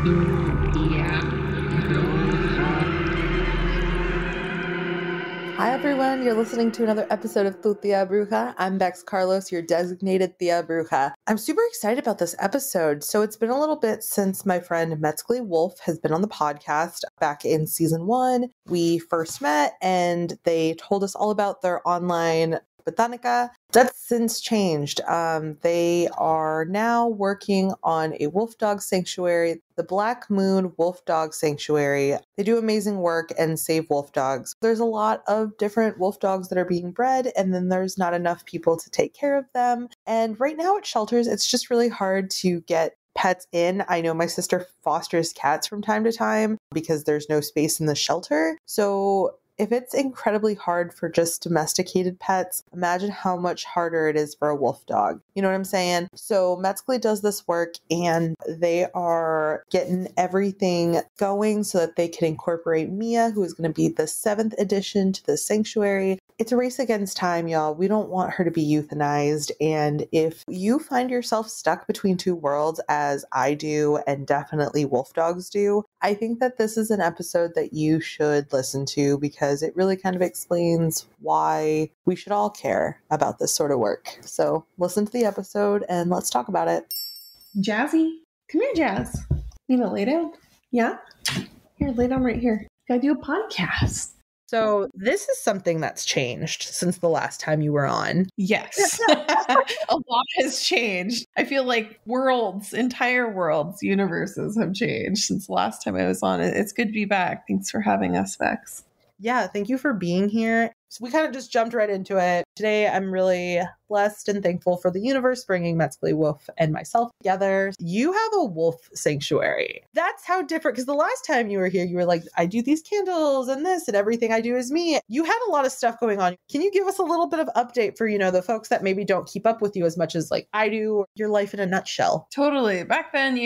Hi everyone, you're listening to another episode of Tu Tia Bruja. I'm Bex Carlos, your designated Tia Bruja. I'm super excited about this episode. So it's been a little bit since my friend Mētztli Wolf has been on the podcast. Back in season 1, we first met and they told us all about their online botanica. That's since changed. They are now working on a wolf dog sanctuary, the Blackmoon Wolf Dog Sanctuary. They do amazing work and save wolf dogs. There's a lot of different wolf dogs that are being bred, and then there's not enough people to take care of them. And right now at shelters, it's just really hard to get pets in. I know my sister fosters cats from time to time because there's no space in the shelter. So if it's incredibly hard for just domesticated pets, imagine how much harder it is for a wolf dog. You know what I'm saying? So Mētztli does this work and they are getting everything going so that they can incorporate Mia, who is going to be the 7th addition to the sanctuary. It's a race against time, y'all. We don't want her to be euthanized. And if you find yourself stuck between two worlds, as I do, and definitely wolf dogs do, I think that this is an episode that you should listen to because it really kind of explains why we should all care about this sort of work. So listen to the episode and let's talk about it. Jazzy, come here, Jazz. You know, lay down. Yeah? Here, lay down right here. Gotta do a podcast. So this is something that's changed since the last time you were on. Yes. A lot has changed. I feel like entire worlds, universes have changed since the last time I was on. It's good to be back. Thanks for having us, Vex. Yeah, thank you for being here. So we kind of just jumped right into it. Today, I'm really blessed and thankful for the universe bringing Mētztli Wolf and myself together. You have a wolf sanctuary. That's how different, because the last time you were here, you were like, I do these candles and this and everything I do is me. You had a lot of stuff going on. Can you give us a little bit of update for, the folks that maybe don't keep up with you as much as like I do, your life in a nutshell? Totally. Back then,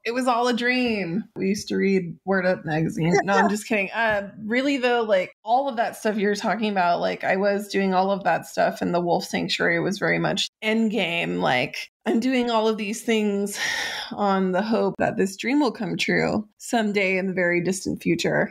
it was all a dream. We used to read Word Up magazine. No, I'm just kidding. Really though, like all of that stuff you're talking about, like I was doing all of that stuff and the Wolf Sanctuary was very much end game. Like I'm doing all of these things on the hope that this dream will come true someday in the very distant future.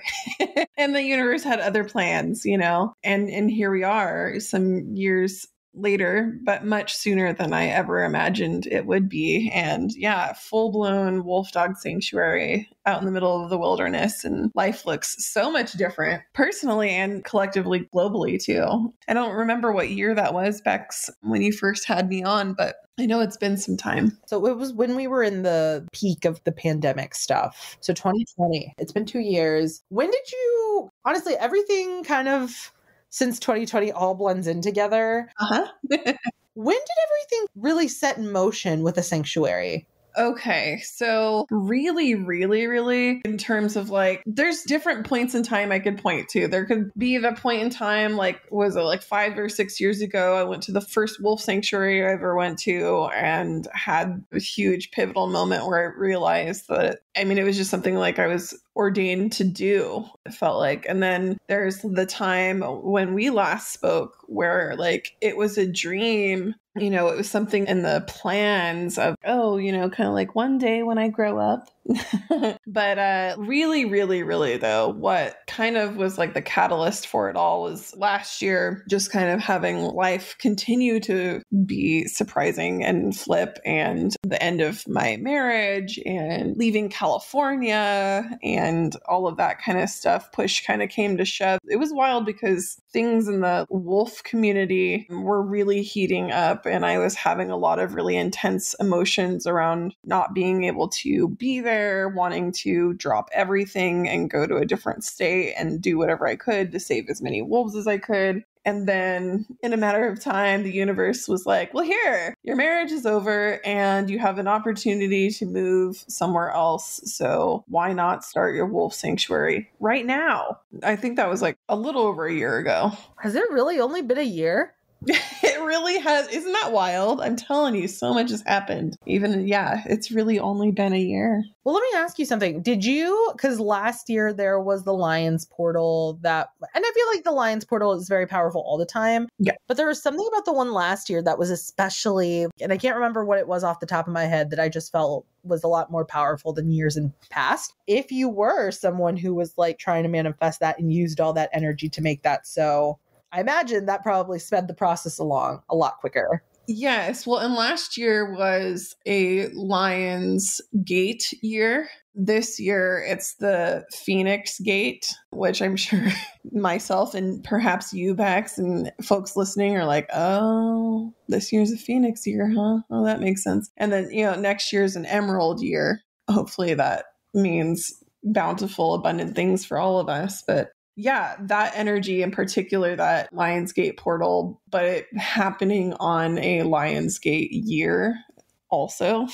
And the universe had other plans, and here we are some years later, but much sooner than I ever imagined it would be. And yeah, full-blown wolf dog sanctuary out in the middle of the wilderness, and life looks so much different personally and collectively globally too. I don't remember what year that was, Bex, when you first had me on, but I know it's been some time. So it was when we were in the peak of the pandemic stuff. So 2020, it's been 2 years. When did you, honestly, everything kind of since 2020 all blends in together. Uh-huh. When did everything really set in motion with the sanctuary? Okay, so really, in terms of like, there's different points in time I could point to. There could be the point in time, like, was it like 5 or 6 years ago? I went to the first wolf sanctuary I ever went to and had a huge pivotal moment where I realized that, it was just something like I was ordained to do, it felt like. And then there's the time when we last spoke where like it was a dream. It was something in the plans of, kind of like one day when I grow up. But really, though, what kind of was like the catalyst for it all was last year, just kind of having life continue to be surprising and flip, and the end of my marriage and leaving California and all of that kind of stuff. Push kind of came to shove. It was wild because things in the wolf community were really heating up, and I was having a lot of really intense emotions around not being able to be there, wanting to drop everything and go to a different state and do whatever I could to save as many wolves as I could. And then in a matter of time, the universe was like, well, here, your marriage is over and you have an opportunity to move somewhere else. So why not start your wolf sanctuary right now? I think that was like a little over a year ago. Has it really only been a year? It really has. Isn't that wild? I'm telling you, so much has happened. Even, yeah, it's really only been a year. Well, let me ask you something. Did you, because last year there was the Lions Portal that, and I feel like the Lions Portal is very powerful all the time. Yeah. But there was something about the one last year that was especially, and I can't remember what it was off the top of my head, that I just felt was a lot more powerful than years in past. If you were someone who was like trying to manifest that and used all that energy to make that so, I imagine that probably sped the process along a lot quicker. Yes. Well, and last year was a Lions Gate year. This year, it's the Phoenix Gate, which I'm sure myself and perhaps you, Bex, and folks listening are like, oh, this year's a Phoenix year, huh? Oh, that makes sense. And then, next year's an Emerald year. Hopefully that means bountiful, abundant things for all of us. But yeah, that energy in particular, that Lionsgate portal, but it happening on a Lionsgate year also,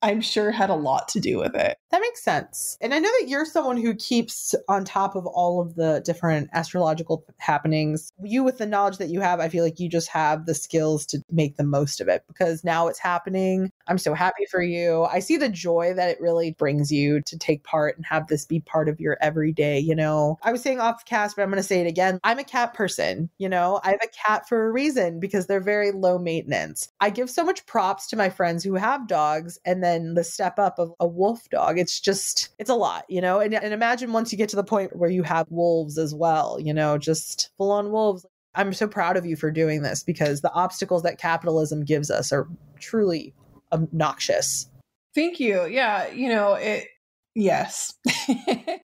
I'm sure had a lot to do with it. That makes sense. And I know that you're someone who keeps on top of all of the different astrological happenings. You, with the knowledge that you have, I feel like you just have the skills to make the most of it because now it's happening. I'm so happy for you. I see the joy that it really brings you to take part and have this be part of your everyday, I was saying off cast, but I'm going to say it again. I'm a cat person, I have a cat for a reason because they're very low maintenance. I give so much props to my friends who have dogs and then the step up of a wolf dog. It's a lot, and imagine once you get to the point where you have wolves as well, just full on wolves. I'm so proud of you for doing this because the obstacles that capitalism gives us are truly obnoxious. Thank you. Yeah. Yes,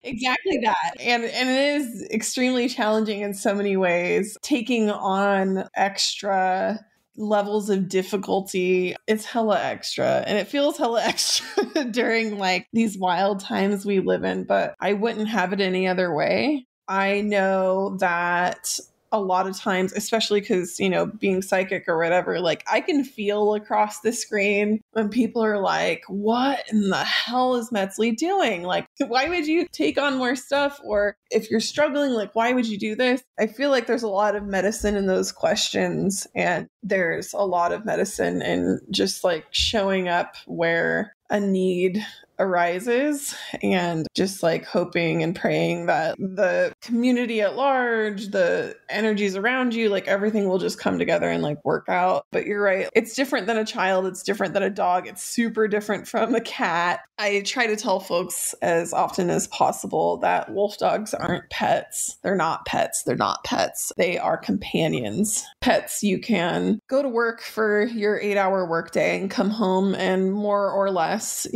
exactly that. And it is extremely challenging in so many ways. Taking on extra levels of difficulty, it's hella extra, and it feels hella extra during like these wild times we live in, but I wouldn't have it any other way. I know that a lot of times, especially because, being psychic or whatever, like I can feel across the screen when people are like, what in the hell is Mētztli doing? Like, why would you take on more stuff? Or if you're struggling, like, why would you do this? I feel like there's a lot of medicine in those questions. And there's a lot of medicine in just like showing up where a need arises and just like hoping and praying that the community at large, the energies around you, like everything will just come together and like work out. But you're right. It's different than a child. It's different than a dog. It's super different from a cat. I try to tell folks as often as possible that wolf dogs aren't pets. They're not pets. They're not pets. They are companions. Pets, you can go to work for your 8-hour workday and come home and more or less,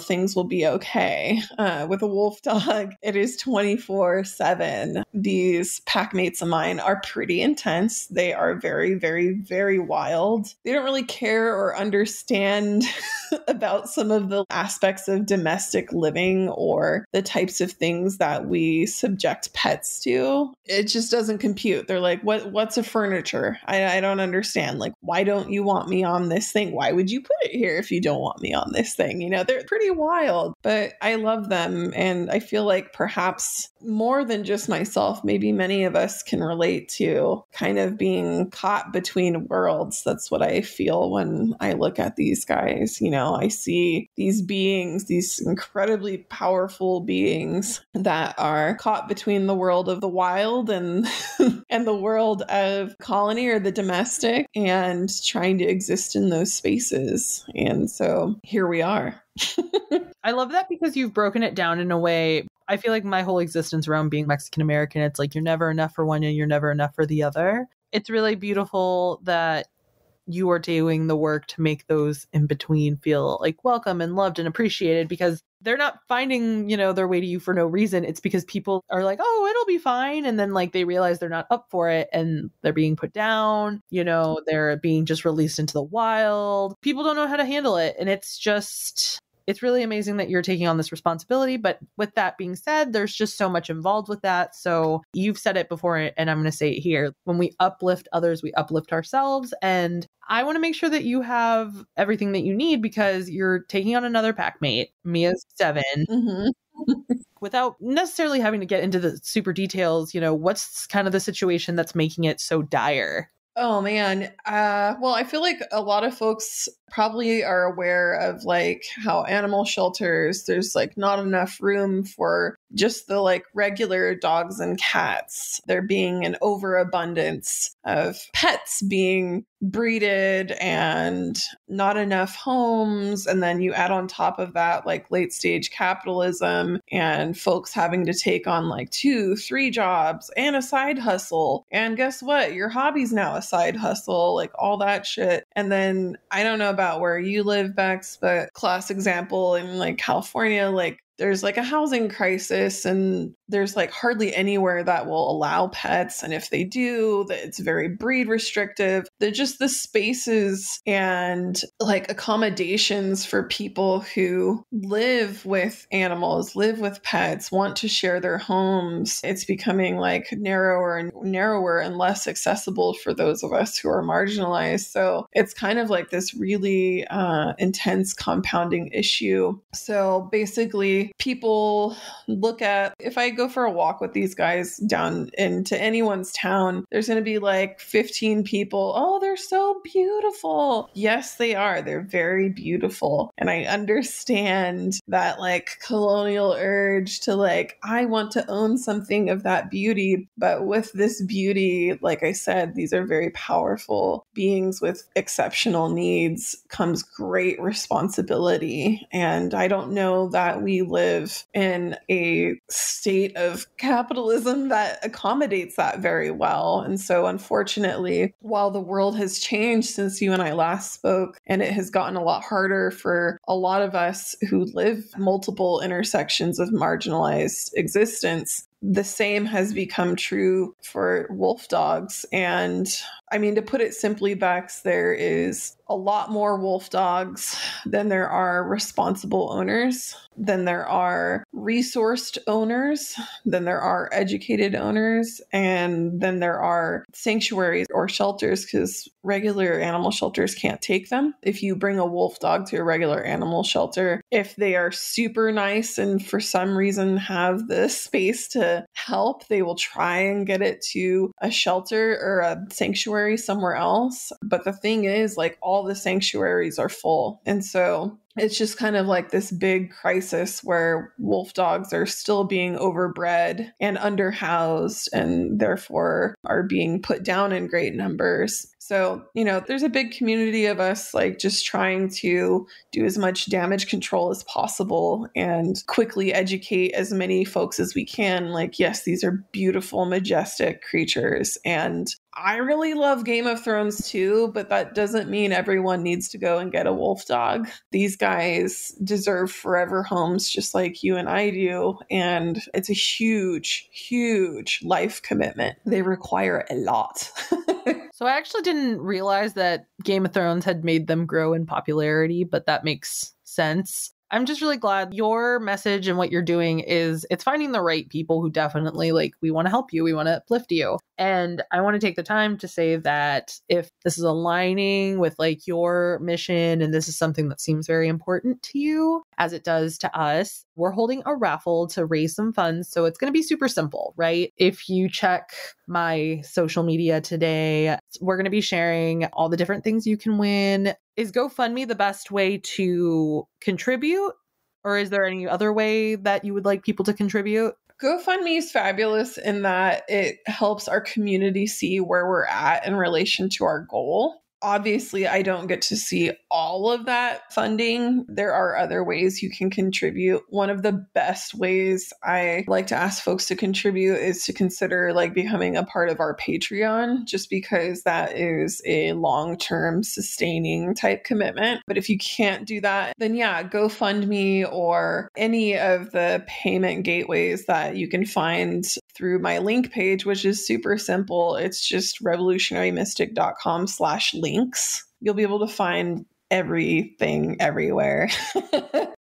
things will be okay. With a wolf dog, it is 24/7. These pack mates of mine are pretty intense. They are very, very, very wild. They don't really care or understand about some of the aspects of domestic living or the types of things that we subject pets to. It just doesn't compute. They're like, what's a furniture? I don't understand. Like, why don't you want me on this thing? Why would you put it here if you don't want me on this thing? They're pretty wild, but I love them. And I feel like perhaps more than just myself, maybe many of us can relate to kind of being caught between worlds. That's what I feel when I look at these guys. I see these beings, these incredibly powerful beings that are caught between the world of the wild and and the world of colony or the domestic and trying to exist in those spaces. And so here we are. I love that because you've broken it down in a way. I feel like my whole existence around being Mexican American, it's like you're never enough for one and you're never enough for the other. It's really beautiful that you are doing the work to make those in between feel like welcome and loved and appreciated because they're not finding, their way to you for no reason. It's because people are like, oh, it'll be fine. And then like they realize they're not up for it and they're being put down, they're being just released into the wild. People don't know how to handle it. And it's really amazing that you're taking on this responsibility. But with that being said, there's just so much involved with that. So you've said it before, and I'm going to say it here. When we uplift others, we uplift ourselves. And I want to make sure that you have everything that you need because you're taking on another pack mate. Mia's 7. Mm-hmm. Without necessarily having to get into the super details, what's kind of the situation that's making it so dire? Oh man. Well, I feel like a lot of folks probably are aware of like how animal shelters, there's like not enough room for just the like regular dogs and cats. There being an overabundance of pets being breeded and not enough homes. And then you add on top of that like late stage capitalism and folks having to take on like 2, 3 jobs and a side hustle. And guess what? Your hobby's now a side hustle, like all that shit. And then I don't know about where you live, Bex, but class example in like California, like there's like a housing crisis and there's like hardly anywhere that will allow pets. And if they do, that it's very breed restrictive. They're just the spaces and like accommodations for people who live with animals, live with pets, want to share their homes. It's becoming like narrower and narrower and less accessible for those of us who are marginalized. So it's kind of like this really intense compounding issue. So basically, people look at, if I go for a walk with these guys down into anyone's town, there's going to be like 15 people. Oh, they're so beautiful. Yes, they are. They're very beautiful. And I understand that like colonial urge to like, I want to own something of that beauty. But with this beauty, like I said, these are very powerful beings with exceptional needs, comes great responsibility. And I don't know that we live in a state of capitalism that accommodates that very well. And so unfortunately, while the world has changed since you and I last spoke, and it has gotten a lot harder for a lot of us who live multiple intersections of marginalized existence, the same has become true for wolf dogs. And I mean, to put it simply, Bex, there is a lot more wolf dogs than there are responsible owners, than there are resourced owners, than there are educated owners, and then there are sanctuaries or shelters, because regular animal shelters can't take them. If you bring a wolf dog to a regular animal shelter, if they are super nice and for some reason have the space to help, they will try and get it to a shelter or a sanctuary somewhere else. But the thing is, like, all the sanctuaries are full. And so it's just kind of like this big crisis where wolf dogs are still being overbred and underhoused and therefore are being put down in great numbers. So, you know, there's a big community of us like just trying to do as much damage control as possible and quickly educate as many folks as we can. Like, yes, these are beautiful, majestic creatures. And I really love Game of Thrones too, but that doesn't mean everyone needs to go and get a wolf dog. These guys deserve forever homes just like you and I do. And it's a huge, huge life commitment. They require a lot. So I actually didn't realize that Game of Thrones had made them grow in popularity, but that makes sense. I'm just really glad your message and what you're doing is it's finding the right people who definitely like, we want to help you. We want to uplift you. And I want to take the time to say that if this is aligning with like your mission and this is something that seems very important to you, as it does to us, we're holding a raffle to raise some funds. So it's going to be super simple, right? If you check my social media today, we're going to be sharing all the different things you can win. Is GoFundMe the best way to contribute? Or is there any other way that you would like people to contribute? GoFundMe is fabulous in that it helps our community see where we're at in relation to our goal. Obviously, I don't get to see all of that funding. There are other ways you can contribute. One of the best ways I like to ask folks to contribute is to consider like becoming a part of our Patreon, just because that is a long-term sustaining type commitment. But if you can't do that, then yeah, GoFundMe or any of the payment gateways that you can find through my link page, which is super simple. It's just revolutionarymystic.com/links. You'll be able to find everything everywhere,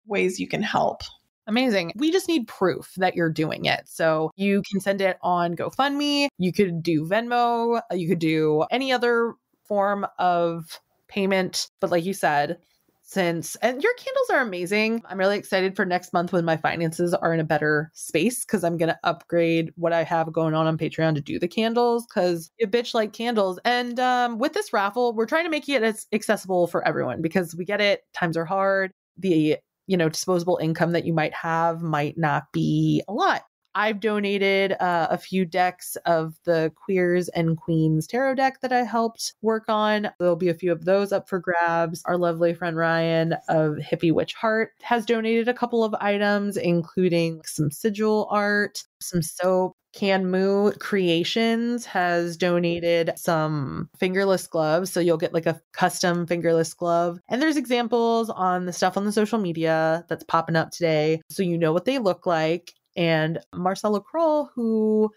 ways you can help. Amazing. We just need proof that you're doing it. So you can send it on GoFundMe. You could do Venmo. You could do any other form of payment. But like you said, and your candles are amazing. I'm really excited for next month when my finances are in a better space, because I'm going to upgrade what I have going on Patreon to do the candles, because you bitch like candles. And with this raffle, we're trying to make it as accessible for everyone, because we get it. Times are hard. The, disposable income that you might have might not be a lot. I've donated a few decks of the Queers and Queens tarot deck that I helped work on. There'll be a few of those up for grabs. Our lovely friend Ryan of Hippie Witch Heart has donated a couple of items, including some sigil art, some soap. Canmu Creations has donated some fingerless gloves. So you'll get like a custom fingerless glove. And there's examples on the stuff on the social media that's popping up today, so you know what they look like. And Marcella Kroll, who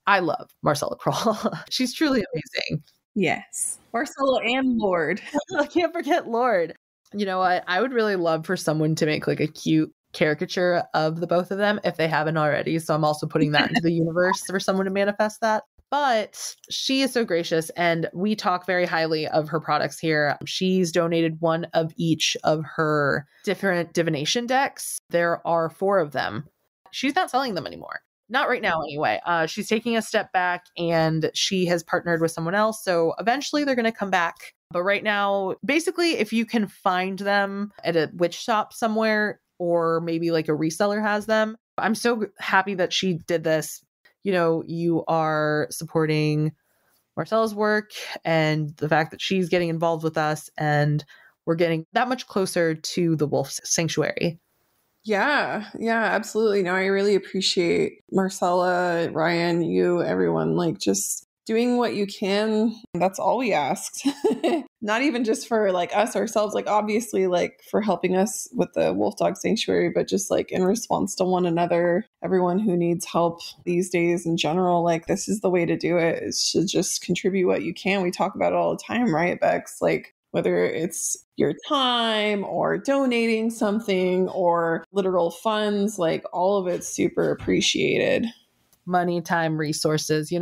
I love, Marcella Kroll. She's truly amazing. Yes. Marcella and Lord. I can't forget Lord. You know what? I would really love for someone to make like a cute caricature of the both of them if they haven't already. So I'm also putting that into the universe for someone to manifest that. But she is so gracious, and we talk very highly of her products here. She's donated one of each of her different divination decks. There are 4 of them. She's not selling them anymore. Not right now, anyway. She's taking a step back, and she has partnered with someone else. So eventually they're going to come back. But right now, basically, if you can find them at a witch shop somewhere, or maybe like a reseller has them, I'm so happy that she did this. You are supporting Marcella's work and the fact that she's getting involved with us, and we're getting that much closer to the Wolf Sanctuary. Yeah, absolutely. No, I really appreciate Marcella, Ryan, you, everyone, like just doing what you can. That's all we asked. Not even just for like us ourselves, like obviously like for helping us with the Wolf Dog Sanctuary, but just like in response to one another, everyone who needs help these days in general, like this is the way to do it, is to just contribute what you can. We talk about it all the time, right, Bex? Like whether it's your time or donating something or literal funds, like all of it's super appreciated. Money, time, resources.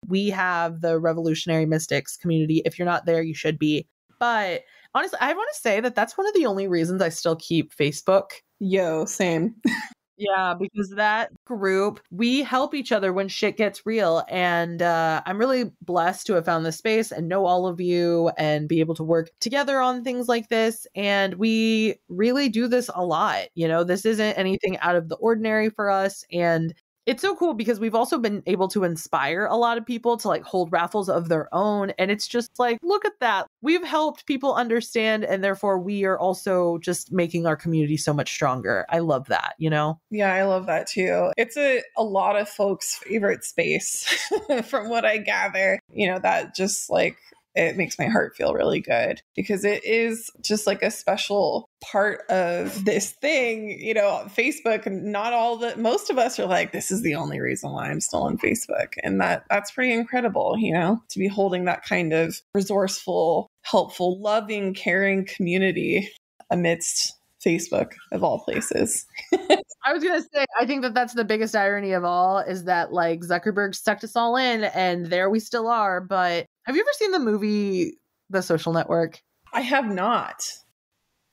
We have the Revolutionary Mystics community. If you're not there, you should be. But honestly, I want to say that that's one of the only reasons I still keep Facebook. Yo, same. Yeah, because that group, we help each other when shit gets real. And I'm really blessed to have found this space and know all of you and be able to work together on things like this. And we really do this a lot. This isn't anything out of the ordinary for us. And it's so cool because we've also been able to inspire a lot of people to like hold raffles of their own. And it's just like, look at that. We've helped people understand, and therefore we are also just making our community so much stronger. I love that, Yeah, I love that too. It's a lot of folks' favorite space from what I gather. That just like, it makes my heart feel really good because it is just like a special part of this thing. Facebook, most of us are like, this is the only reason why I'm still on Facebook. And that's pretty incredible, to be holding that kind of resourceful, helpful, loving, caring community amidst Facebook of all places. I was going to say, I think that that's the biggest irony of all, is that like Zuckerberg sucked us all in and there we still are. But have you ever seen the movie The Social Network? I have not.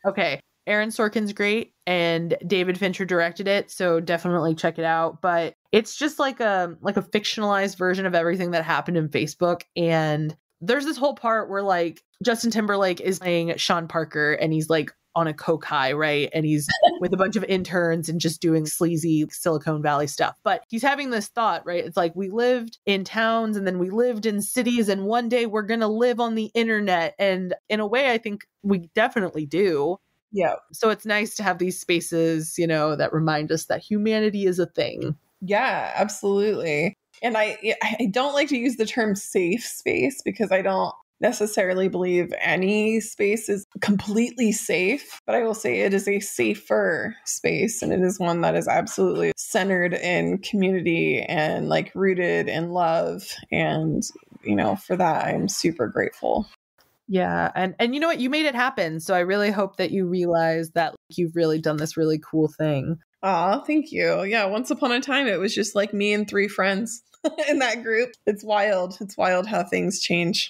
Okay. Aaron Sorkin's great and David Fincher directed it. So definitely check it out. But it's just like a fictionalized version of everything that happened in Facebook. And there's this whole part where like Justin Timberlake is playing Sean Parker and he's like on a coke high, right? And he's with a bunch of interns and just doing sleazy Silicon Valley stuff. But he's having this thought, right? It's like, we lived in towns and then we lived in cities, and one day we're going to live on the internet. And in a way, I think we definitely do. Yeah. So it's nice to have these spaces, that remind us that humanity is a thing. Yeah, absolutely. And I don't like to use the term safe space because I don't necessarily believe any space is completely safe, but I will say it is a safer space, and it is one that is absolutely centered in community and like rooted in love. And, for that, I'm super grateful. Yeah. And you know what? You made it happen. So I really hope that you realize that you've really done this really cool thing. Aw, thank you. Yeah. Once upon a time, it was just like me and 3 friends in that group. It's wild. It's wild how things change.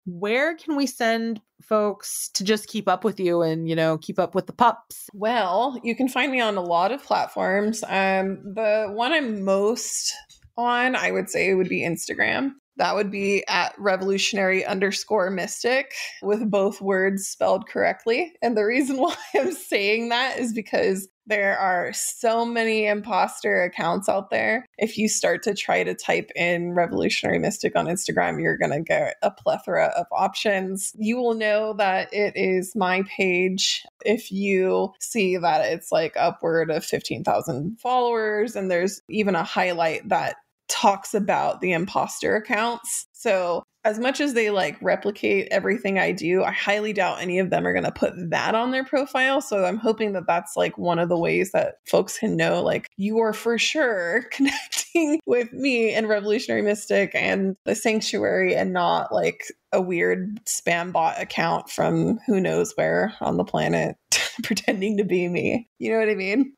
Where can we send folks to just keep up with you and, keep up with the pups? Well, you can find me on a lot of platforms. The one I'm most on, I would say, would be Instagram. That would be at revolutionary_mystic with both words spelled correctly. And the reason why I'm saying that is because there are so many imposter accounts out there. If you start to try to type in Revolutionary Mystic on Instagram, you're going to get a plethora of options. You will know that it is my page if you see that it's like upward of 15,000 followers. And there's even a highlight that talks about the imposter accounts. So as much as they like replicate everything I do, I highly doubt any of them are going to put that on their profile. So I'm hoping that that's like one of the ways that folks can know, like, you are for sure connecting with me and Revolutionary Mystic and the Sanctuary, and not like a weird spam bot account from who knows where on the planet pretending to be me. You know what I mean?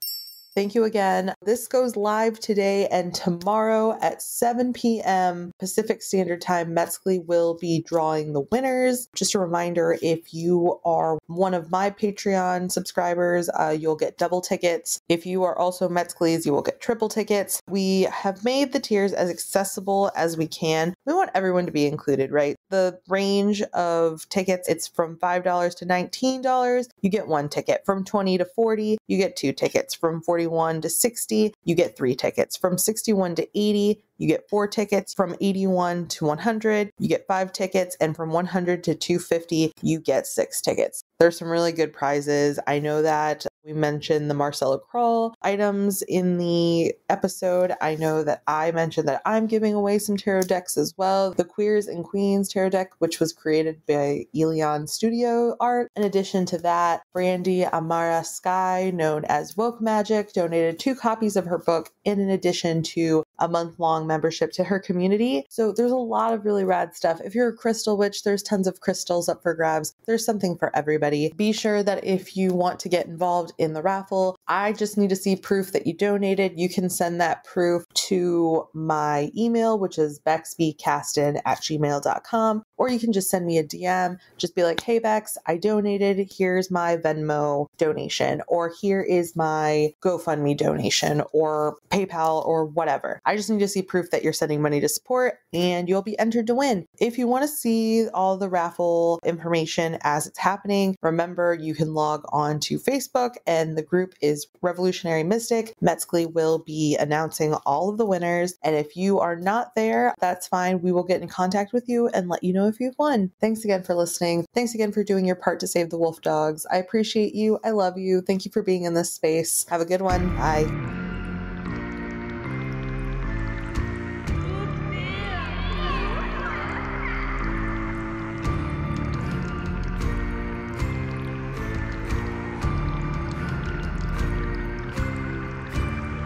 Thank you again. This goes live today and tomorrow at 7 p.m. Pacific Standard Time. Mētztli will be drawing the winners. Just a reminder, if you are one of my Patreon subscribers, you'll get double tickets. If you are also Mētztli's, you will get triple tickets. We have made the tiers as accessible as we can. We want everyone to be included, right? The range of tickets, it's from $5 to $19. You get one ticket. From $20 to $40, you get two tickets. From $41 to $60, you get 3 tickets. From $61 to $80, you get 4 tickets. From $81 to $100, you get 5 tickets. And from $100 to $250, you get 6 tickets. There's some really good prizes. I know that we mentioned the Marcella Kroll items in the episode. I know that I mentioned that I'm giving away some tarot decks as well. The Queers and Queens tarot deck, which was created by Elion Studio Art. In addition to that, Brandy Amara Sky, known as Woke Magic, donated 2 copies of her book in addition to a month-long membership to her community. So there's a lot of really rad stuff. If you're a crystal witch, there's tons of crystals up for grabs. There's something for everybody. Be sure that if you want to get involved in the raffle, I just need to see proof that you donated. You can send that proof to my email, which is bexbcaston@gmail.com, or you can just send me a DM. Just be like, hey Bex, I donated. Here's my Venmo donation, or here is my GoFundMe donation, or PayPal, or whatever. I just need to see proof that you're sending money to support, and you'll be entered to win. If you want to see all the raffle information as it's happening, remember you can log on to Facebook, and the group is Revolutionary Mystic. Mētztli will be announcing all of the winners, and if you are not there, that's fine. We will get in contact with you and let you know if you've won. Thanks again for listening. Thanks again for doing your part to save the wolf dogs. I appreciate you. I love you. Thank you for being in this space. Have a good one. Bye.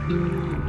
Mm-hmm.